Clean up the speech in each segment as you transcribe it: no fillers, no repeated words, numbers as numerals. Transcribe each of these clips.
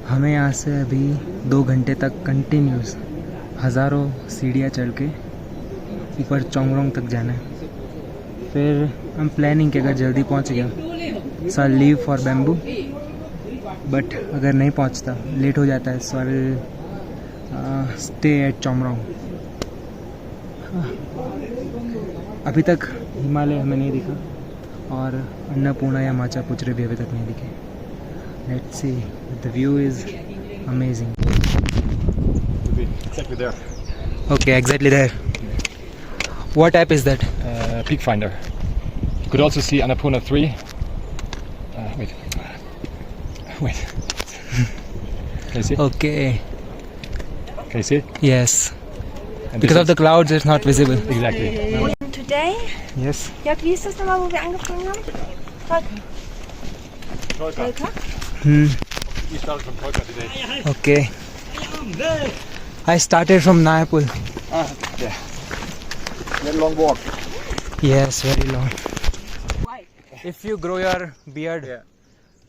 हमें यहाँ से अभी 2 घंटे तक कंटिन्यूस हज़ारों सीढ़ियाँ चढ़ के ऊपर चोंगरोंग तक जाना है। फिर हम प्लानिंग कि अगर जल्दी पहुँच गया so I leave for Bamboo, but अगर नहीं पहुँचता, लेट हो जाता है, so I will stay at Chhomrong. अभी तक हिमालय हमें नहीं दिखा और अन्नपूर्णा या माचापुचरे भी अभी तक नहीं दिखे। Let's see, the view is amazing. Exactly there. Okay, exactly there. What app is that? Peak Finder. You could also see Annapurna 3. Wait. Can you see? Okay. Can you see? Yes. And Because this of the clouds, it's not visible. is- Exactly. Today? Yes. Jörg, wie ist das nochmal, wo wir angefangen haben? Volker? We started from Kolkata today. Okay. I started from Nayapur. Yeah. Very long walk. Yes, very long. If you grow your beard, Yeah.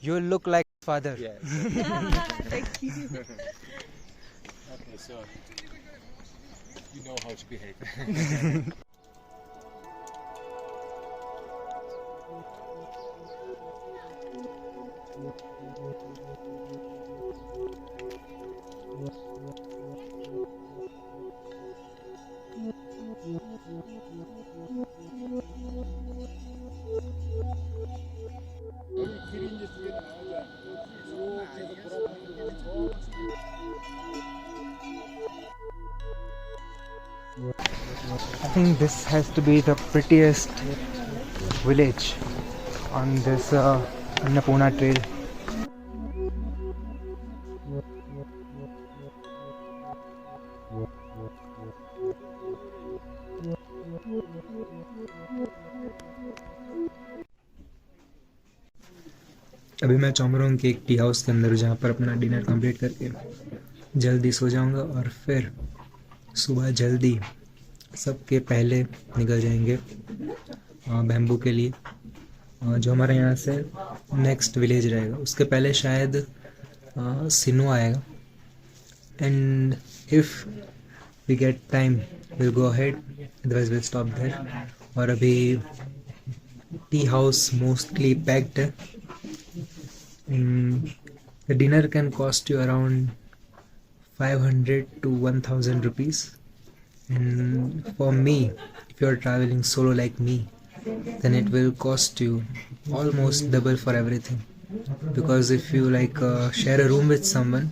you will look like father. Yeah. Okay, so you know how to behave. I think this has to be the prettiest village on this Annapurna trail. अभी मैं चोंगरोंग के एक tea house के अंदर हूँ जहाँ पर अपना डिनर कंप्लीट करके जल्दी सो जाऊँगा और फिर सुबह जल्दी सबके पहले निकल जाएंगे बैम्बू के लिए, जो हमारे यहाँ से नेक्स्ट विलेज रहेगा। उसके पहले शायद सिनु आएगा। And if we get time will go ahead, otherwise will stop there. और अभी टी हाउस मोस्टली पैक्ड है। The dinner can cost you around 500 to 1000 rupees. And for me, if you are traveling solo like me, then it will cost you almost double for everything. Because if you share a room with someone,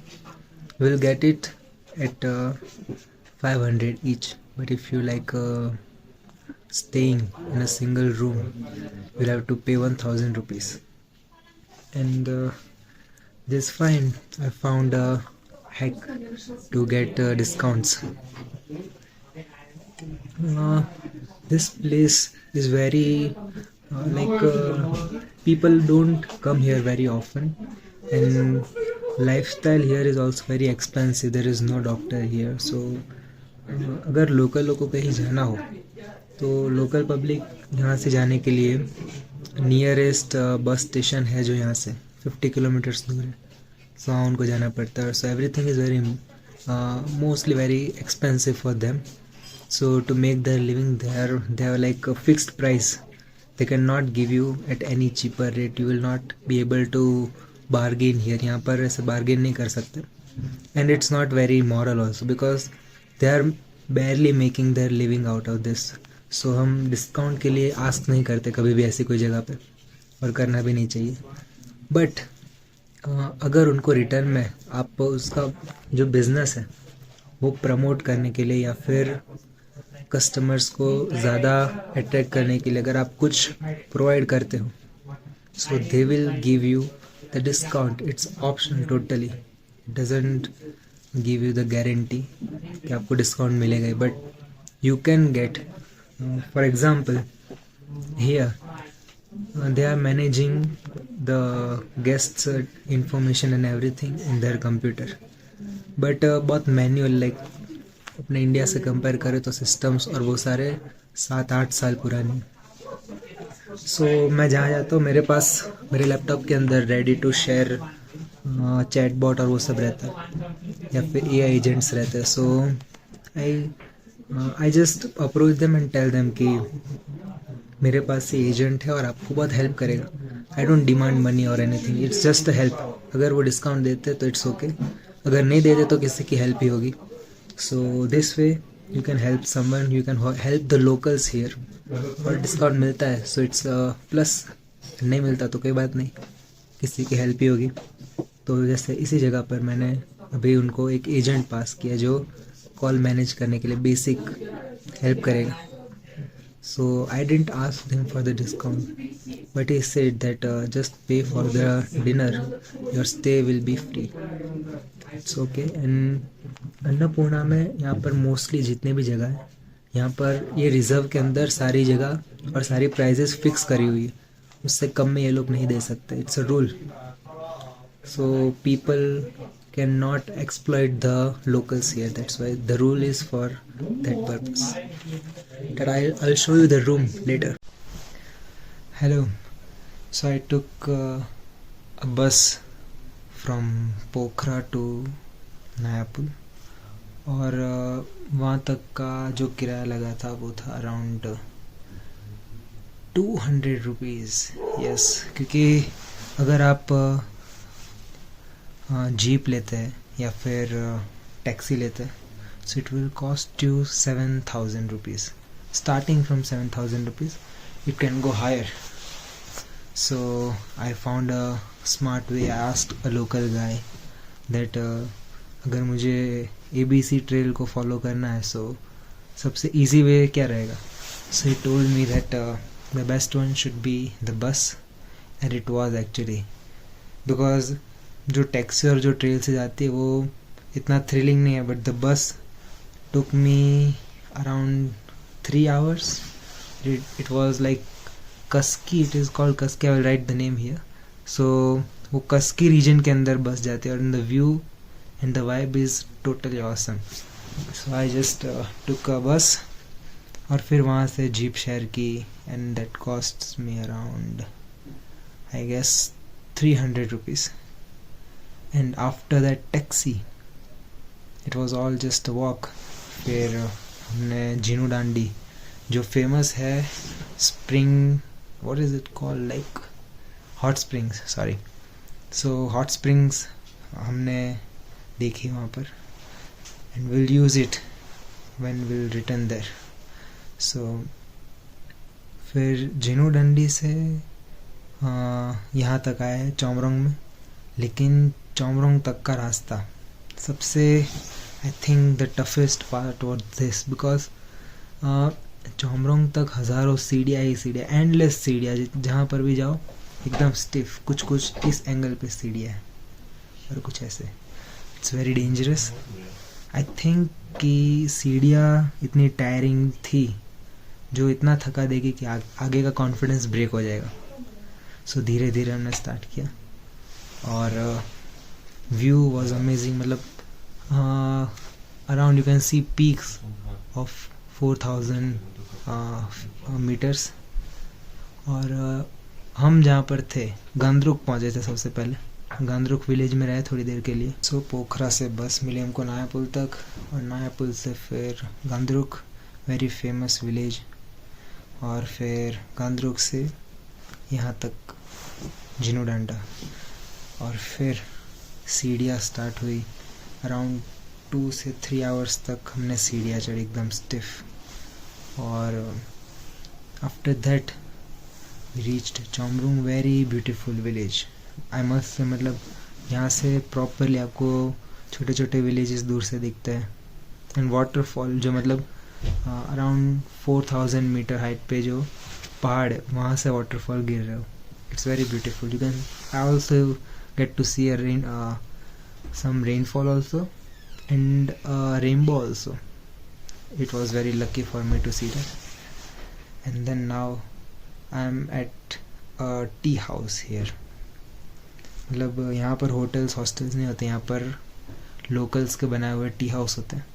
we'll get it at 500 each. But if you staying in a single room, you'll have to pay 1000 rupees. And this fine, I found a hack to get discounts. This place is very people don't come here very often, and lifestyle here is also very expensive. There is no doctor here, so अगर local लोगों को कहीं जाना हो तो local public यहाँ से जाने के लिए नियरेस्ट बस स्टेशन है जो यहाँ से 50 किलोमीटर्स दूर है, सो वहाँ उनको जाना पड़ता है। So everything is very mostly very expensive for them. So to make their living there, they have a fixed price. They cannot give you at any cheaper rate. You will not be able to bargain here. यहाँ पर ऐसे bargain नहीं कर सकते. And it's not very moral also because they are barely making their living out of this. So हम discount के लिए ask नहीं करते कभी भी ऐसी कोई जगह पे, और करना भी नहीं चाहिए। But अगर उनको रिटर्न में आप उसका जो बिजनेस है वो प्रमोट करने के लिए या फिर कस्टमर्स को ज़्यादा अट्रैक्ट करने के लिए अगर आप कुछ प्रोवाइड करते हो, so they will give you the discount. It's optional totally, it doesn't give you the guarantee कि आपको डिस्काउंट मिलेगा, but you can get. For example here they are managing the guests information and everything in their computer, but बहुत manual, अपने India से compare करें तो systems और वो सारे 7-8 साल पुरानी। सो मैं जहाँ जाता हूँ मेरे पास मेरे लैपटॉप के अंदर रेडी टू शेयर चैटबॉट और वो सब रहता है, या फिर AI एजेंट्स रहते हैं. So I just approach them and tell them कि मेरे पास ये एजेंट है और आपको बहुत हेल्प करेगा. आई डोंट डिमांड मनी और anything, it's just a help. अगर वो डिस्काउंट देते तो इट्स ओके, अगर नहीं देते तो किसी की हेल्प ही होगी. So this way you can help someone, you can help the locals here. और डिस्काउंट मिलता है सो इट्स प्लस, नहीं मिलता तो कोई बात नहीं, किसी की हेल्प ही होगी. तो जैसे इसी जगह पर मैंने अभी उनको एक एजेंट पास किया जो कॉल मैनेज करने के लिए बेसिक हेल्प करेगा. So I didn't ask them for the discount, but he said that just pay for the dinner, your stay will be free. It's okay. And Annapurna में यहाँ पर मोस्टली जितने भी जगह है, यहाँ पर ये रिजर्व के अंदर सारी जगह और सारी प्राइजेस फिक्स करी हुई है, उससे कम में ये लोग नहीं दे सकते. It's a rule. So people cannot exploit the locals here. That's why the rule is for that purpose. That I'll show you the room later. Hello. So I took a bus from Pokhara to Nayapur और वहाँ तक का जो किराया लगा था वो था अराउंड 200 रुपीज़. यस, क्योंकि अगर आप जीप लेते हैं या फिर टैक्सी लेते हैं, so it will cost you 7,000 rupees. Starting from 7,000 rupees, it can go higher. So I found a smart way. I asked a local guy that अगर मुझे ABC ट्रेल को फॉलो करना है सो सबसे ईजी वे क्या रहेगा. So he told me that the best one should be the bus, and it was actually, because जो taxi और जो ट्रेल से जाती है वो इतना थ्रिलिंग नहीं है, but the bus took me around 3 hours. It was like Kaski, it is called Kaski. I will write the name here. So वो Kaski region के अंदर बस जाती है और the view and the vibe is totally awesome. So I just took a bus और फिर वहाँ से जीप शेयर की, and that costs me around I guess 300 rupees. And after that taxi, it was all just a walk. फिर हमने जीनू डांडी जो famous है spring, what is it called, like hot springs, sorry. So hot springs हमने देखी वहाँ पर, and we'll use it when we'll return there. So फिर जीनू डांडी से यहाँ तक आए हैं चौमरोंग में, लेकिन चौमरोंग तक का रास्ता सबसे I think the toughest part was this, because Chhomrong तक हज़ारों सीढ़ियाँ ही सीढ़ियाँ, एंडलेस सीढ़ियाँ, जहाँ पर भी जाओ एकदम स्टिफ, कुछ कुछ इस एंगल पे सीढ़ियाँ है और कुछ ऐसे. It's very dangerous. I think कि सीढ़ियाँ इतनी टायरिंग थी जो इतना थका देगी कि आगे का कॉन्फिडेंस ब्रेक हो जाएगा. सो धीरे धीरे हमने स्टार्ट किया और व्यू वॉज अमेजिंग. मतलब around you can see peaks of 4,000 metres. और हम जहाँ पर थे गांद्रुक पहुँचे थे सबसे पहले. गांद्रुक विलेज में रहे थोड़ी देर के लिए. सो पोखरा से बस मिली हमको नायापुल तक, और नायापुल से फिर गांद्रुक, वेरी फेमस विलेज, और फिर गांद्रुक से यहाँ तक जीनू डांडा, और फिर सीढ़ियाँ स्टार्ट हुई. अराउंड 2 से 3 आवर्स तक हमने सीढ़ियाँ चढ़ी एकदम स्टिफ. और after that we reached Chhomrong, very beautiful village I must say. मतलब यहाँ से प्रॉपरली आपको छोटे छोटे विलेजेस दूर से दिखते हैं, एंड वाटरफॉल जो मतलब अराउंड 4,000 मीटर हाइट पे जो पहाड़ है वहाँ से वाटरफॉल गिर रहे हो. It's very beautiful. You can I also get to see some rainfall also, and rainbow also. It was very lucky for me to see that. And then now I am at a tea house here. मतलब यहाँ पर hotels hostels नहीं होते, यहाँ पर locals के बनाए हुए टी हाउस होते हैं.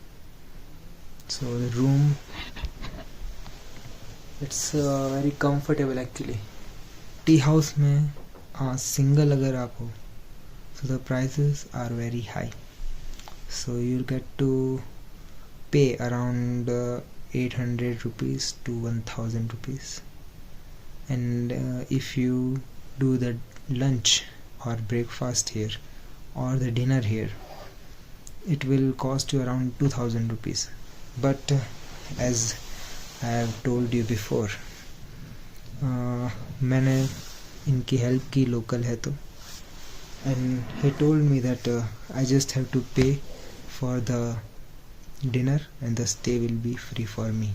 So the room, it's very comfortable actually. Tea house में सिंगल अगर आप हो so the prices are very high. So you'll get to pay around 800 rupees to 1000 rupees. And if you do the lunch or breakfast here or the dinner here, it will cost you around 2000 rupees. But as I have told you before, मैंने इनकी help की local है तो, and he told me that I just have to pay for the dinner and the stay will be free for me.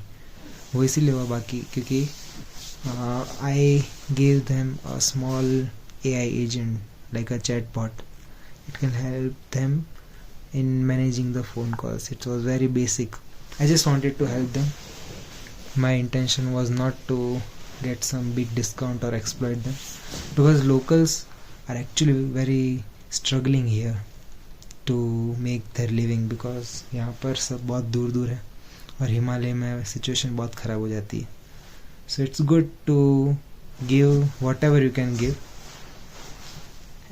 वो इसीलिए हुआ बाकी क्योंकि I gave them a small AI agent like a chatbot. It can help them in managing the phone calls. It was very basic. I just wanted to help them. My intention was not to get some big discount or exploit them, because locals are actually very struggling here to make their living, because यहाँ पर सब बहुत दूर दूर है और हिमालय में situation बहुत ख़राब हो जाती है. So it's good to give whatever you can give,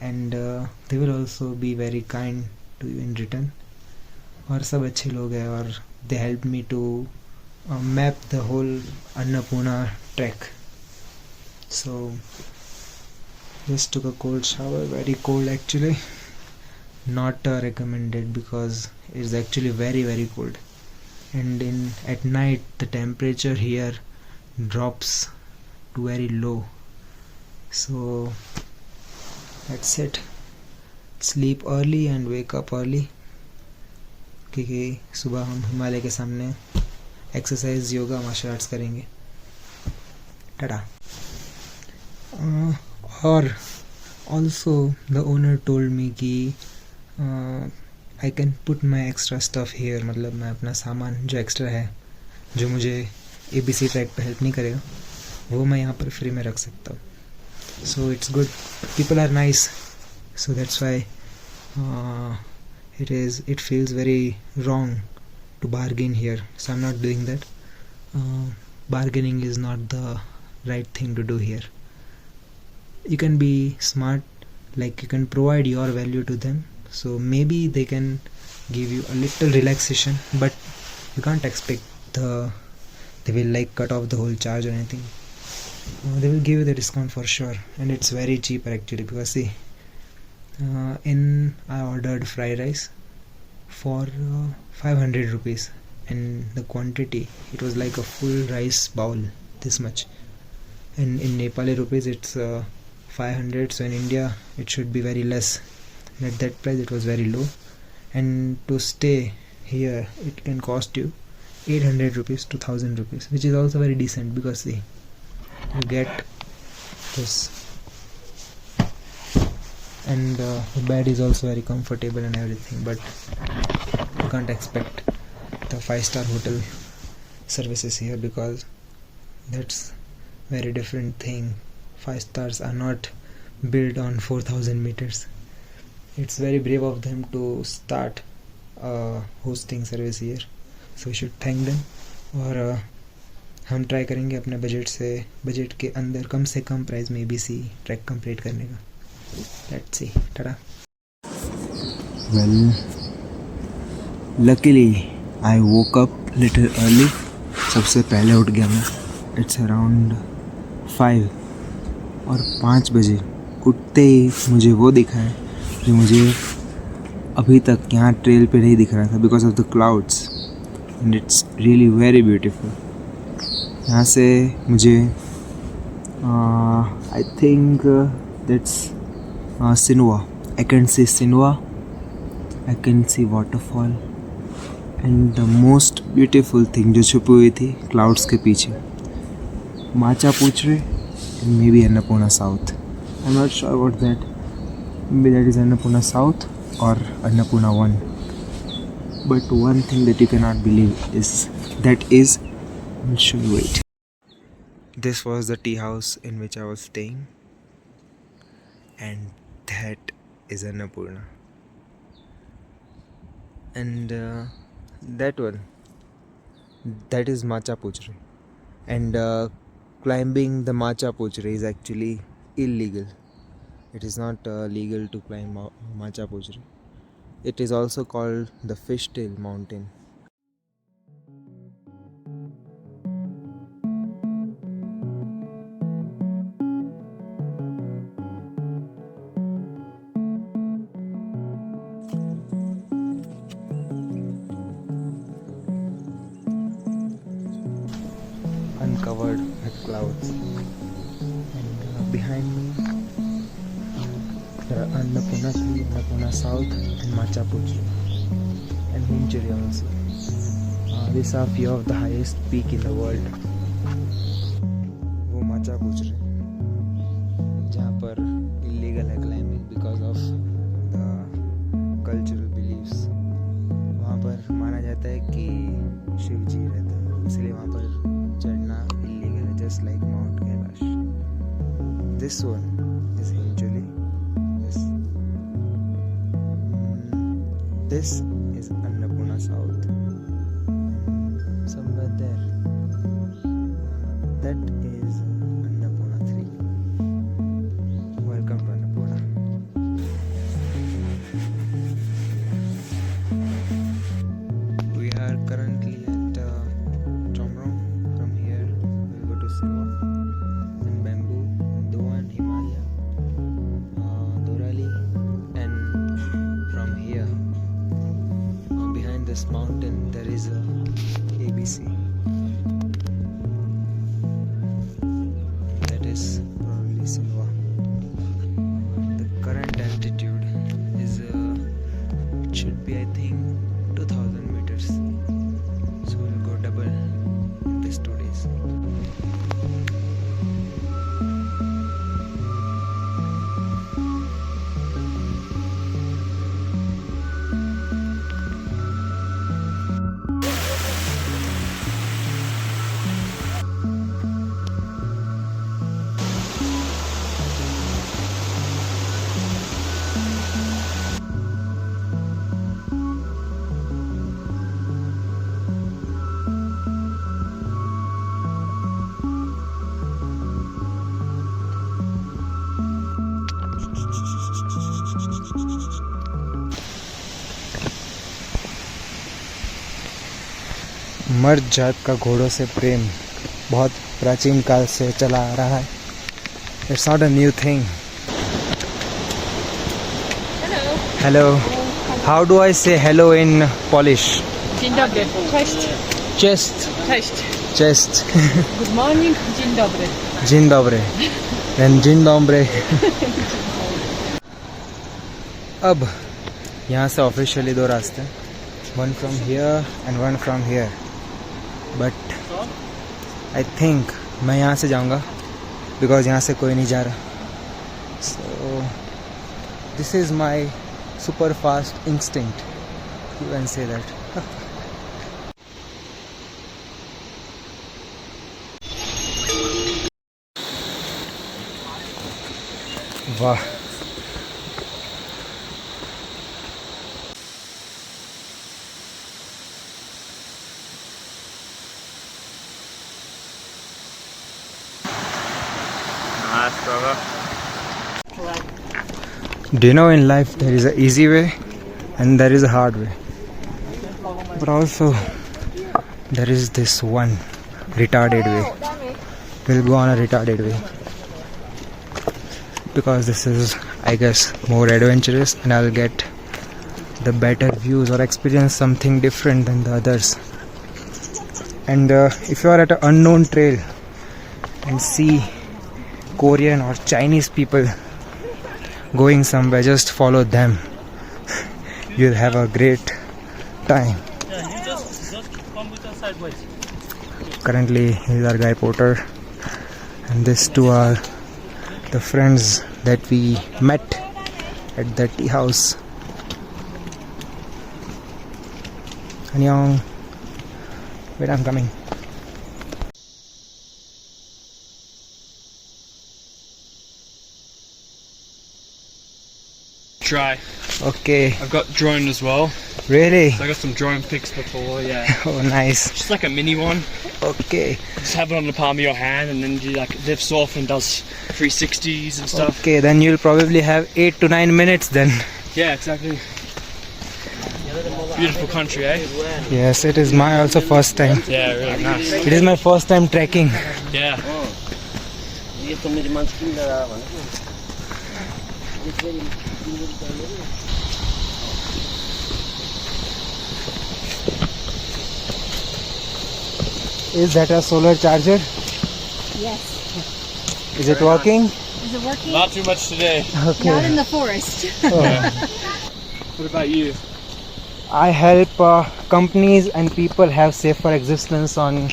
and they will also be very kind to you in return. और सब अच्छे लोग हैं और they helped me to map the whole Annapurna trek. So just took a cold shower, very cold actually, not recommended because it's actually very very cold, and at night the temperature here drops to very low. So that's it. Sleep early and wake up early, क्योंकि सुबह हम हिमालय के सामने exercise yoga martial arts करेंगे. टाटा. और also the owner told me कि I can put my extra stuff here, मतलब मैं अपना सामान जो एक्स्ट्रा है जो मुझे ABC ट्रैक पे हेल्प नहीं करेगा वो मैं यहाँ पर फ्री में रख सकता हूँ. So it's good. People are nice. So that's why it feels very wrong to bargain here. So I'm not doing that. Bargaining is not the right thing to do here. You can be smart, like you can provide your value to them, so maybe they can give you a little relaxation, but you can't expect they will like cut off the whole charge or anything. They will give you the discount for sure, and it's very cheaper actually, because see, I ordered fried rice for 500 rupees, and the quantity, it was like a full rice bowl, this much, and in Nepali rupees it's 500, so in India it should be very less, and at that price it was very low. And to stay here it can cost you 800 rupees to 1000 rupees, which is also very decent, because see, you get this, and the bed is also very comfortable and everything, but you can't expect the 5-star hotel services here, because that's very different thing. 5 stars are not built on 4000 meters. It's very brave of them to start hosting service here, so we should thank them. और हम try करेंगे अपने budget के अंदर कम से कम price में ABC track complete करने का. Let's see. Tata. Well, luckily I woke up little early. सबसे पहले उठ गया मैं. इट्स अराउंड 5, और 5 बजे उठते ही मुझे वो दिखा है जो मुझे अभी तक यहाँ ट्रेल पे नहीं दिख रहा था, because of the clouds, and it's really very beautiful. यहाँ से मुझे आई थिंक दैट्स सिनवा. I can see Sinuwa, I can see waterfall, and the most beautiful thing जो छुपी हुई थी क्लाउड्स के पीछे, माचा पुचरे, and maybe Annapurna South. I'm not sure about that. Maybe that is Annapurna South or Annapurna 1. But one thing that you cannot believe is I'll show you it. This was the tea house in which I was staying, and that is Annapurna. And that one, that is Macha Puchre. And climbing the Macha Puchre is actually illegal. It is not legal to climb Machapuzhri. It is also called the Fishtail Mountain. Uncovered with clouds. And behind me there are Annapurna 3, Annapurna South and Machapuzhri and Hincheri also. These are few of the highest peak in the world. वो Machapuzhri जहाँ पर illegal है climbing because of the cultural beliefs. वहाँ पर माना जाता है कि शिव जी रहते हैं, इसलिए वहाँ पर चढ़ना illegal है, just like Mount Kailash. This one is Hincheri. This is Annapurna South. And somewhere there, that is Annapurna 3. Welcome to Annapurna. We are currently at Chomrong. From here, we'll go to Silwa and Bamboo, Doan, Himalaya, Dorali, and from here, behind this mountain, there is a ABC. That is probably Silwa. The current altitude is it should be, I think, 2000 meters. So we'll go double in these 2 days. मर्द जात का घोड़ों से प्रेम बहुत प्राचीन काल से चला आ रहा है. It's not a new thing. Hello. How do I say hello in Polish? Dzień dobry. Cześć. Chest. Cześć. Chest. Good morning. Dzień dobry. Dzień dobry. Then dzień dobry. अब यहाँ से ऑफिशियली 2 रास्ते हैं. One from here and one from here. But I think मैं यहाँ से जाऊँगा because यहाँ से कोई नहीं जा रहा. So this is my super fast instinct. You can say that. वाह. Do you know in life there is an easy way and there is a hard way, but also there is this one retarded way. We'll go on a retarded way because this is, I guess, more adventurous and I'll get the better views or experience something different than the others. And if you are at an unknown trail and see Korean or Chinese people going somewhere, just follow them. You'll have a great time. Currently, he's our guy Porter, and these two are the friends that we met at the tea house. Annyeong. Wait, I'm coming. Try. Okay. I've got drone as well. Really? So I got some drone pics before, yeah. Oh, nice. Just like a mini one. Okay. Just have it on the palm of your hand and then you like live soft and does 360s and stuff. Okay, then you'll probably have 8 to 9 minutes then. Yeah, exactly. Beautiful country, eh? Yes, it is my also first time. Yeah, really nice. It is my first time trekking. Yeah. Is that a solar charger? Yes. Is it working? Is it working? Not too much today. Not Okay. in the forest. What about you? I help companies and people have safer existence on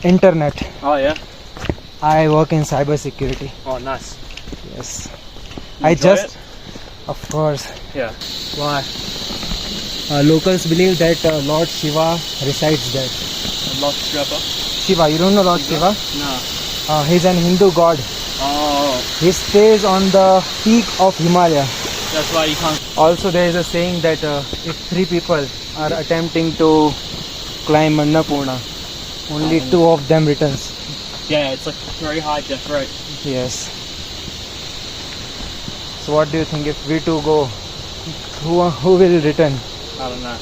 internet. Oh yeah? I work in cyber security. Oh nice. Yes. You I enjoy just, it? of course. Yeah. Why? Locals believe that Lord Shiva resides there. Lord Shiva? Shiva, you don't know Lord Shiva? No. He's an Hindu god. Oh, He stays on the peak of Himalaya. that's why you can't. Also, there is a saying that if 3 people are attempting to climb Annapurna, only 2 of them returns. Yeah, it's like very high death rate. Yes. So what do you think if we two go? Who will return? I don't know.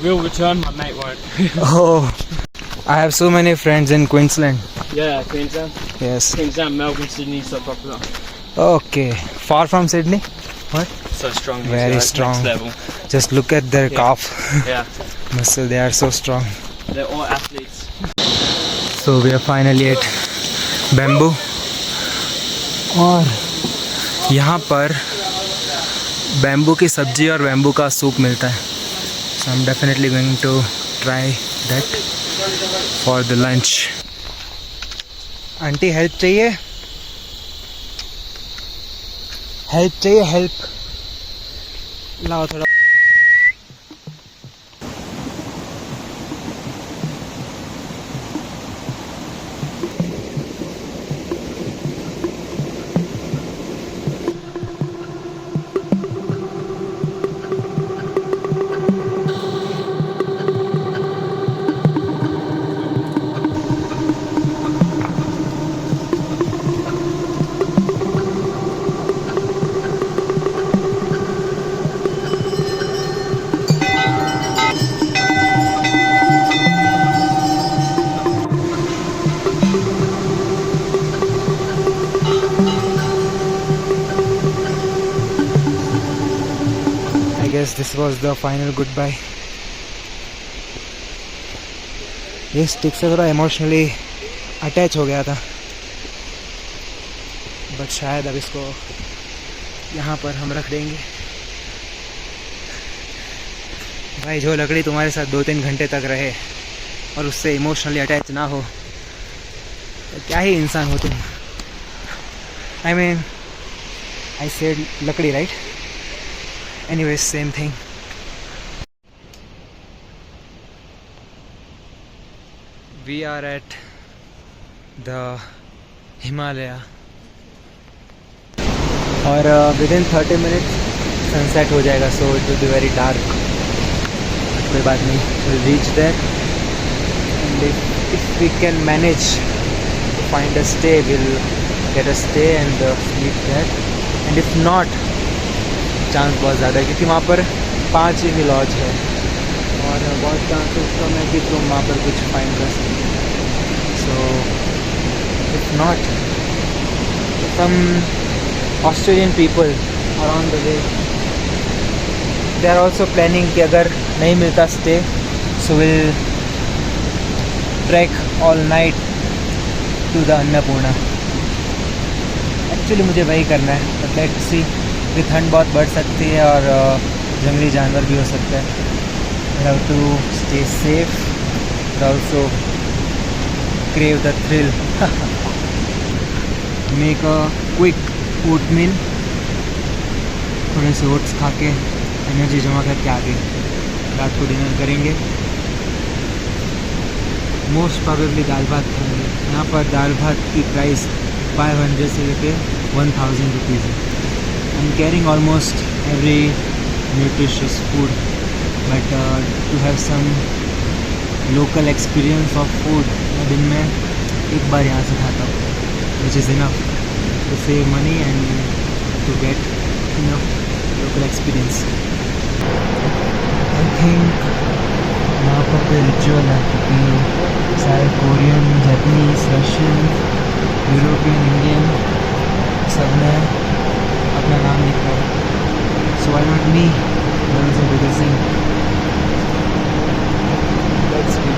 We'll return, my mate won't. Oh, I have so many friends in Queensland. Yeah, Queensland. Yes. Queensland, Melbourne, Sydney, so popular. Okay. Far from Sydney? What? So strong. these Very guys, strong. Next level. Just look at their Yeah. calf Yeah. muscle. They are so strong. They're all athletes. So we are finally at Bamboo. और यहाँ पर bamboo की सब्जी और bamboo का soup मिलता है. So I'm definitely going to try that for the lunch. Aunty help चाहिए? हेल्प चाहिए? हेल्प लाओ थोड़ा. I guess this was the final goodbye. ये स्टिक से थोड़ा इमोशनली अटैच हो गया था, बट शायद अब इसको यहाँ पर हम रख देंगे. भाई जो लकड़ी तुम्हारे साथ 2-3 घंटे तक रहे और उससे इमोशनली अटैच ना हो तो क्या ही इंसान हो तुम. आई मीन आई सेड लकड़ी, right? Anyways, same thing. We are at the Himalaya. और within 30 minutes sunset हो जाएगा, so it will be very dark. कोई बात नहीं, we'll reach there. And if we can manage to find a stay, we'll get a stay and sleep there. And if not, chance बहुत ज़्यादा है क्योंकि वहाँ पर 5 ही लॉज है और बहुत चांसेस कम है कि तुम वहाँ पर कुछ फाइंड कर सकते. So if not, some Australian people are on the way. They are also planning कि अगर नहीं मिलता stay, so will trek all night to the Annapurna. Actually मुझे वही करना है, बट लेट्स सी. ठंड बहुत बढ़ सकती है और जंगली जानवर भी हो सकता है. I have to stay safe but also crave the thrill. Make a quick oat meal, थोड़े से ओट्स खा के एनर्जी जमा करके आगे रात को डिनर करेंगे. मोस्ट प्रोबेबली दाल भात खाएंगे. यहाँ पर दाल भात की प्राइस 500 से लेके 1000 रुपीज़ है. I'm carrying almost every nutritious food, but to have some local experience of food, मैं दिन में एक बार यहाँ से खाता हूँ, which is enough to save money and to get enough local experience. I think यहाँ पर कोई रिचुअल है क्योंकि सारे Korean, Japanese, Russian, European, Indian सब ने अपना नाम लिखा है. So why not me also do the same? Let's be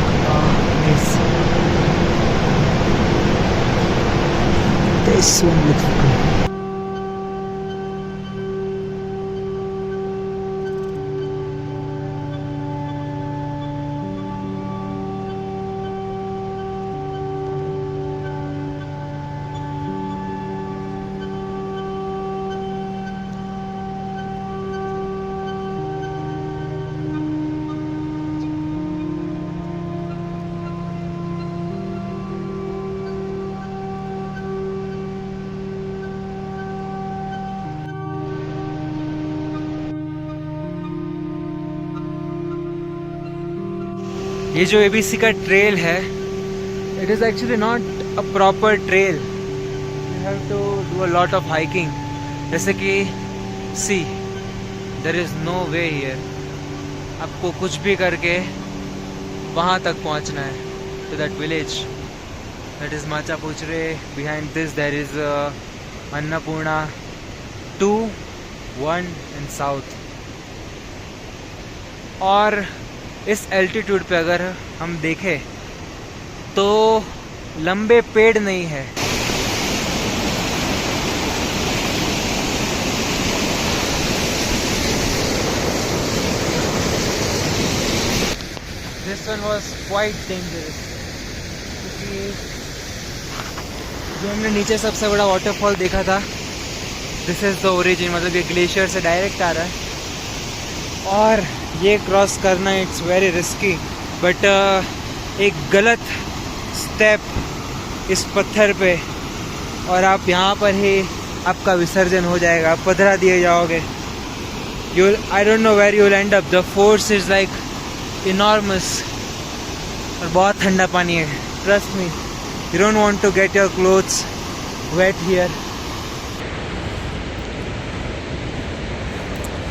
this one looks good. ये जो एबीसी का ट्रेल है, it is actually not a proper trail. You have to do a lot of hiking. जैसे कि see, there is no way here. आपको कुछ भी करके वहाँ तक पहुँचना है, to that village. That is Machapuchare. Behind this there is Annapurna 2, 1 in south. और इस एल्टीट्यूड पे अगर हम देखें तो लंबे पेड़ नहीं है. This one was quite dangerous क्योंकि जो हमने नीचे सबसे बड़ा वाटरफॉल देखा था, दिस इज़ द ओरिजिन. मतलब ये ग्लेशियर से डायरेक्ट आ रहा है और ये क्रॉस करना इट्स वेरी रिस्की. बट एक गलत स्टेप इस पत्थर पे और आप यहाँ पर ही आपका विसर्जन हो जाएगा, आप पधरा दिए जाओगे. You I don't know where you will end up. The force is like enormous. और बहुत ठंडा पानी है, trust me. You don't want to get your clothes wet here.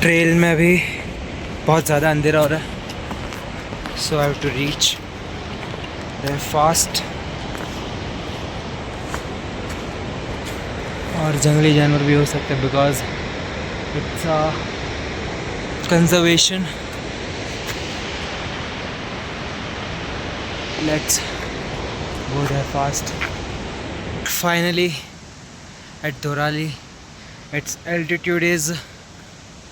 Trail में भी बहुत ज़्यादा अंधेरा हो रहा है, so I have to reach there fast. और जंगली जानवर भी हो सकते हैं because it's a conservation. Let's go there fast. Finally at Deurali. It's altitude is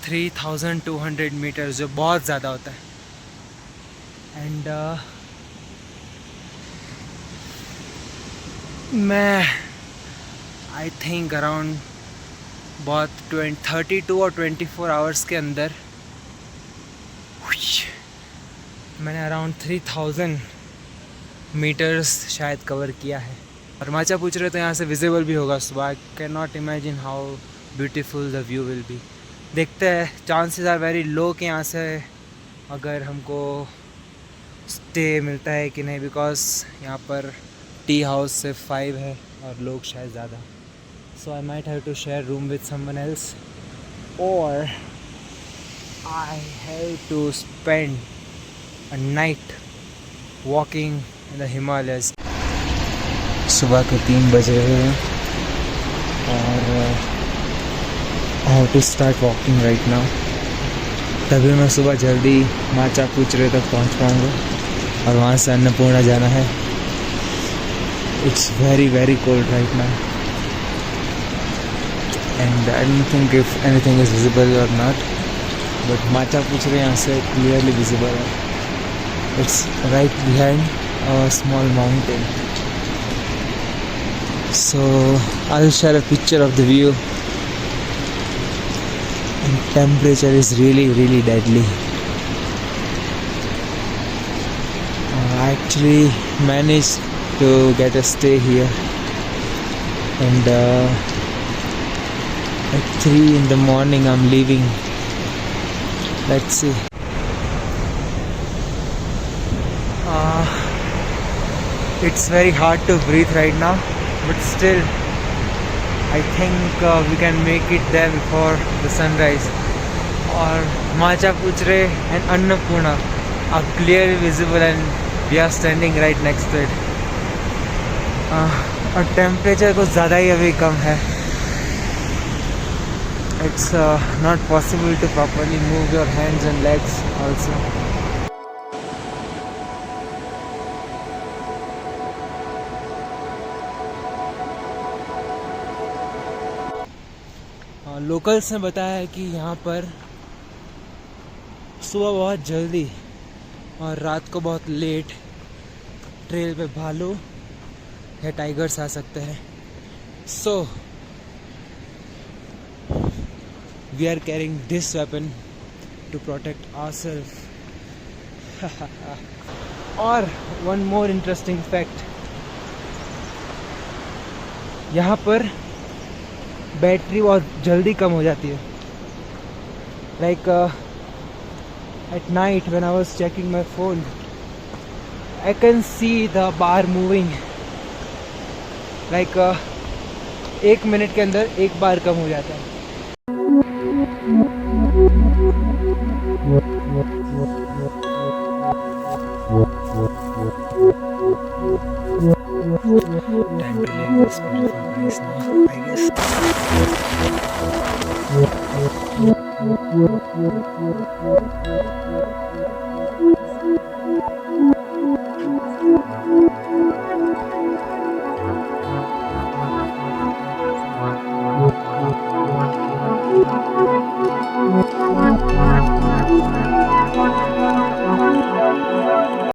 3200 metres, जो बहुत ज़्यादा होता है. एंड मैं आई थिंक अराउंड बहुत 32 और 24 आवर्स के अंदर मैंने अराउंड 3000 मीटर्स शायद कवर किया है. और माचापुचरे तो यहाँ से विजिबल भी होगा सुबह. I can not imagine how beautiful the view will be. देखते हैं. चांसेस आर वेरी लो कि यहाँ से अगर हमको स्टे मिलता है कि नहीं, बिकॉज यहाँ पर टी हाउस सिर्फ 5 है और लोग शायद ज़्यादा. So I might have to share room with someone else और I have to spend a night walking in the Himalayas. सुबह के 3 बजे हुए हैं और I have to start walking right now. तभी मैं सुबह जल्दी माचापुचरे तक पहुंच पाऊंगा और वहाँ से अन्नपूर्णा जाना है. It's very very cold right now and I don't think if anything is visible or not, but माचापुचरे यहाँ से clearly visible है. It's right behind a small mountain. So I'll share a picture of the view. And temperature is really deadly. I actually managed to get a stay here and at 3 in the morning I'm leaving Let's see. It's very hard to breathe right now, but still, I think we can make it there before the sunrise. Or Machapuchre and Annapurna are clearly visible, and we are standing right next to it. और temperature कुछ ज़्यादा ही अभी कम है. It's not possible to properly move your hands and legs also. Locals ने बताया है कि यहाँ पर सुबह बहुत जल्दी और रात को बहुत लेट ट्रेल पे भालू या टाइगर्स आ सकते हैं. So we are carrying this weapon to protect ourselves. और वन मोर इंटरेस्टिंग फैक्ट, यहाँ पर बैटरी बहुत जल्दी कम हो जाती है. Like at night when I was checking my phone, I can see the bar moving. Like 1 minute के अंदर 1 बार कम हो जाता है. Time to leave this beautiful place now, I guess.